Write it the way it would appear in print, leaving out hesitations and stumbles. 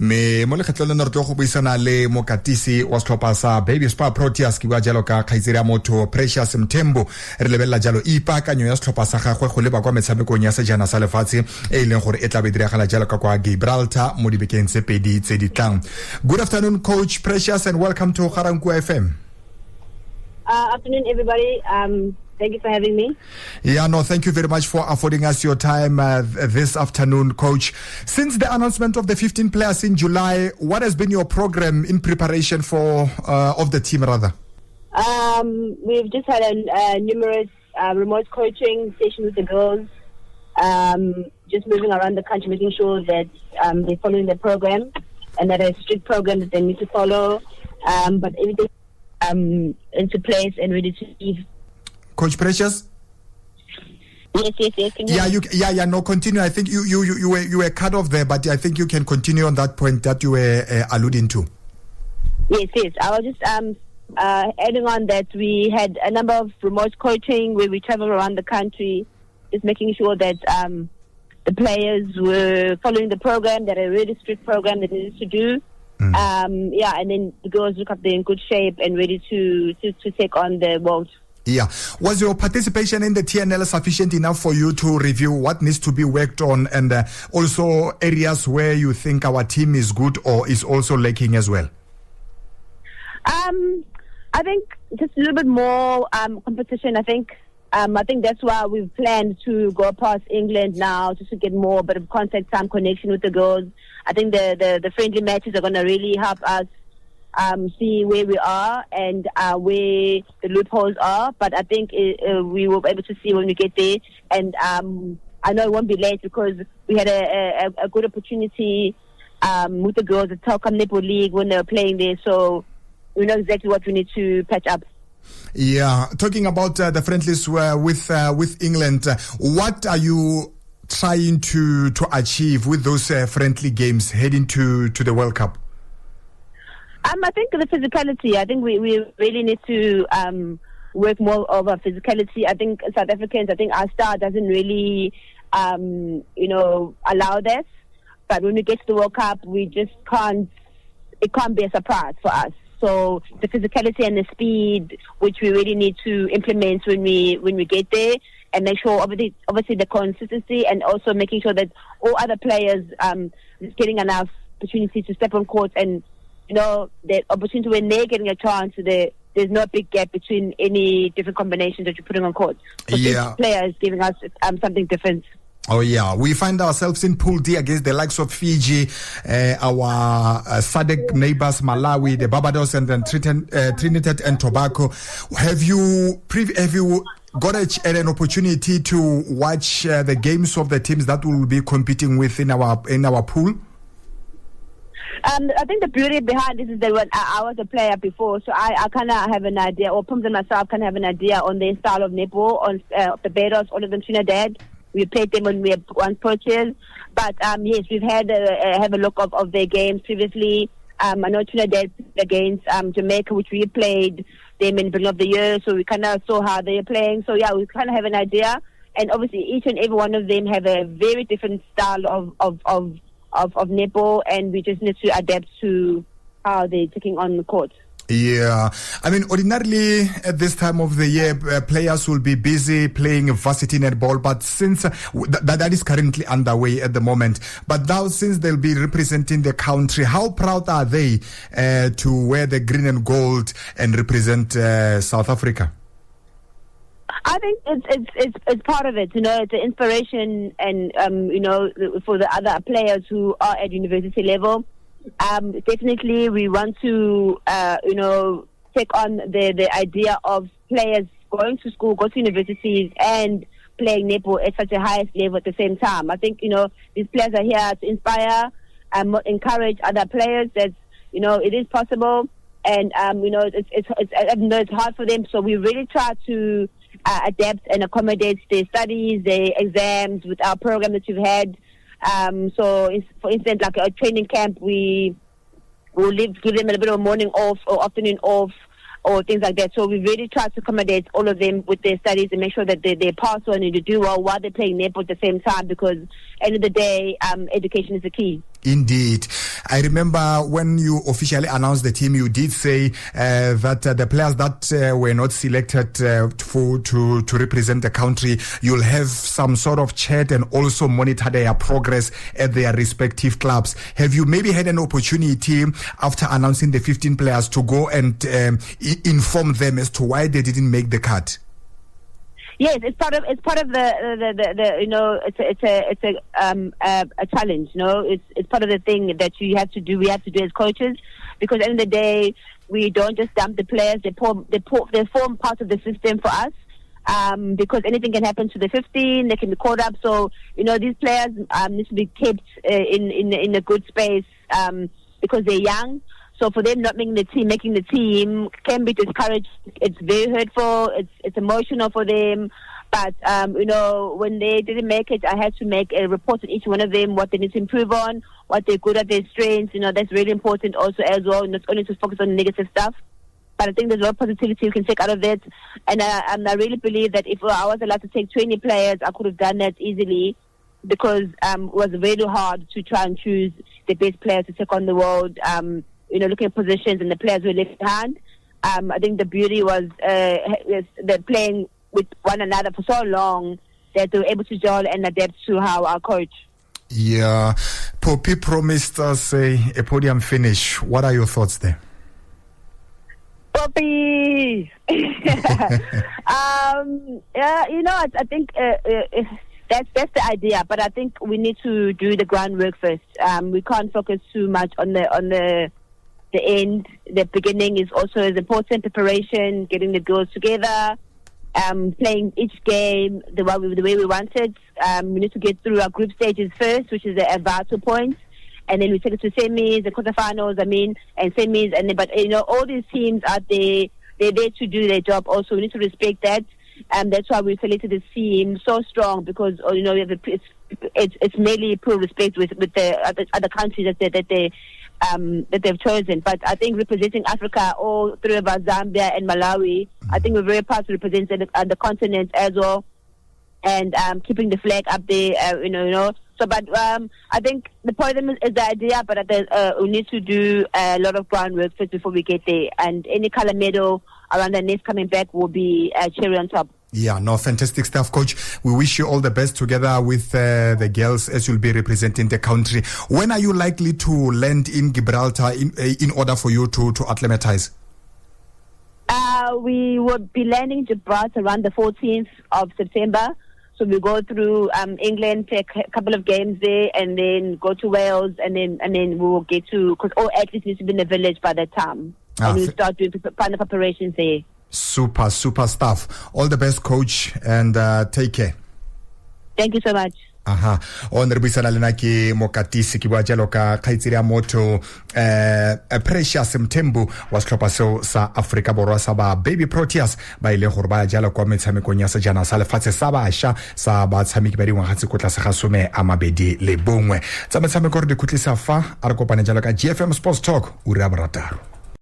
Me mo le kgetlong le re tlo go buisana le mokatisi wa setlhopha sa Baby Spa Proteas ke bua jalo ka kgaitsedi ya motho Precious Mthembu re lebella jalo ipaakanyo ya setlhopha sa gagwe go leba kwa metshamekong ya sejana sa lefatshe e leng gore e tla be diragala jalo ka kwa Gibraltar mo dibekeng tse pedi tse di tlang. Good afternoon, Coach Precious, and welcome to Ga-Rankuwa FM. Afternoon, everybody. Thank you for having me. Yeah, no, thank you very much for affording us your time this afternoon, Coach. Since the announcement of the 15 players in July, what has been your program in preparation for of the team, rather? We've just had a numerous remote coaching session with the girls, just moving around the country, making sure that they're following the program and that a strict program that they need to follow. But everything into place and ready to leave. Coach Precious? Yes. No, continue. I think you were cut off there, but I think you can continue on that point that you were alluding to. Yes. I was just adding on that we had a number of remote coaching where we travel around the country, just making sure that the players were following the program, that a really strict program that they needed to do. And then the girls look up there in good shape and ready to take on the world. Yeah. Was your participation in the TNL sufficient enough for you to review what needs to be worked on and also areas where you think our team is good or is also lacking as well? I think just a little bit more competition. I think that's why we've planned to go past England now, just to get more bit of contact time, connection with the girls. I think the friendly matches are going to really help us see where we are and where the loopholes are. But I think we will be able to see when we get there. And I know it won't be late because we had a good opportunity with the girls at Telkom Netball League when they were playing there. So we know exactly what we need to patch up. Yeah, talking about the friendlies with England, what are you trying to achieve with those friendly games heading to the World Cup? I think the physicality. I think we really need to work more over physicality. I think South Africans, our star doesn't really, allow this. But when we get to the World Cup, we just can't. It can't be a surprise for us. So the physicality and the speed, which we really need to implement when we get there, and make sure obviously the consistency, and also making sure that all other players is getting enough opportunity to step on court, and the opportunity when they're getting a chance, there's no big gap between any different combinations that you're putting on court. So each player is giving us something different. Oh yeah, we find ourselves in Pool D against the likes of Fiji, our SADC neighbors Malawi, the Barbados, and then Trinidad and Tobago. Have you got an opportunity to watch the games of the teams that will be competing with in our pool? I think the beauty behind this is that when I was a player before, so I kind of have an idea, or Pums and myself kind of have an idea on their style of netball, on Barbados, all of them Trinidad. We played them when we had won purchase. But yes, we've had have a look of their games previously. I know Trinidad against Jamaica, which we played them in the beginning of the year, so we kind of saw how they're playing. So yeah, we kind of have an idea. And obviously each and every one of them have a very different style of netball, and we just need to adapt to how they're taking on the court. Yeah, I mean, ordinarily at this time of the year, players will be busy playing varsity netball, but since that is currently underway at the moment, but now since they'll be representing the country, how proud are they to wear the green and gold and represent South Africa? I think it's part of it, it's an inspiration, and for the other players who are at university level. Definitely we want to take on the idea of players going to school, go to universities, and playing netball at such a highest level at the same time. I think these players are here to inspire and encourage other players that it is possible, and it's hard for them, so we really try to adapt and accommodate their studies, their exams with our program that we've had. So, for instance, like a training camp, we will give them a little bit of morning off or afternoon off or things like that. So we really try to accommodate all of them with their studies and make sure that they pass on and they do well while they're playing netball at the same time, because at the end of the day, education is the key. Indeed. I remember when you officially announced the team, you did say that the players that were not selected to represent the country, you'll have some sort of chat and also monitor their progress at their respective clubs. Have you maybe had an opportunity after announcing the 15 players to go and inform them as to why they didn't make the cut? Yes, it's part of the you know, it's a challenge, you know. It's part of the thing that we have to do as coaches, because at the end of the day we don't just dump the players, they form part of the system for us. Because anything can happen to the 15, they can be caught up. So, you know, these players need to be kept in a good space because they're young. So for them not making the team can be discouraged. It's very hurtful. It's emotional for them. But you know, when they didn't make it, I had to make a report on each one of them, what they need to improve on, what they're good at, their strengths. You know, that's really important also as well. Not only to focus on the negative stuff, but I think there's a lot of positivity you can take out of that. And I really believe that if I was allowed to take 20 players, I could have done that easily, because it was really hard to try and choose the best players to take on the world. You know, looking at positions and the players who were left behind. I think the beauty was they're playing with one another for so long that they were able to gel and adapt to how our coach. Yeah. Poppy promised us a podium finish. What are your thoughts there? Poppy! Yeah, you know, I think that's the idea, but I think we need to do the groundwork first. We can't focus too much on the end. The beginning is also as important. Preparation, getting the girls together, playing each game the way we want it. We need to get through our group stages first, which is a vital point, and then we take it to semis, the quarterfinals. And semis, but you know, all these teams out there, they're there to do their job. Also, we need to respect that, and that's why we selected this team so strong, because you know, it's mainly pure respect with the other countries that they've chosen. But I think representing Africa, all three of us, Zambia and Malawi, I think we're very proud to represent the continent as well, and keeping the flag up there, you know. So, but I think the podium is the idea, but we need to do a lot of groundwork first before we get there. And any color medal around the nest coming back will be a cherry on top. Yeah, no, fantastic stuff, Coach. We wish you all the best together with the girls as you'll be representing the country. When are you likely to land in Gibraltar in order for you to acclimatize? We would be landing in Gibraltar around the 14th of September. So we go through England, take a couple of games there, and then go to Wales, and then we will get to, because all athletes need to be in the village by that time, and we start doing final preparations there. Super stuff. All the best, Coach, and take care. Thank you so much. On re buisana le nna ke Mokatisi ke bua jalo ka khaitsiri ya motho Precious Mthembu wa setlhopha seo sa Africa Borwa sa ba Baby Proteas ba ile gore ba jalo kwa metshamekong ya sejana sa lefatshe sa bašwa sa batshameki ba dingwaga tse kotla se ga 21 tsa metshameko re di khutlisa fa a re kopane jalo ka GFM Sports Talk ura 6.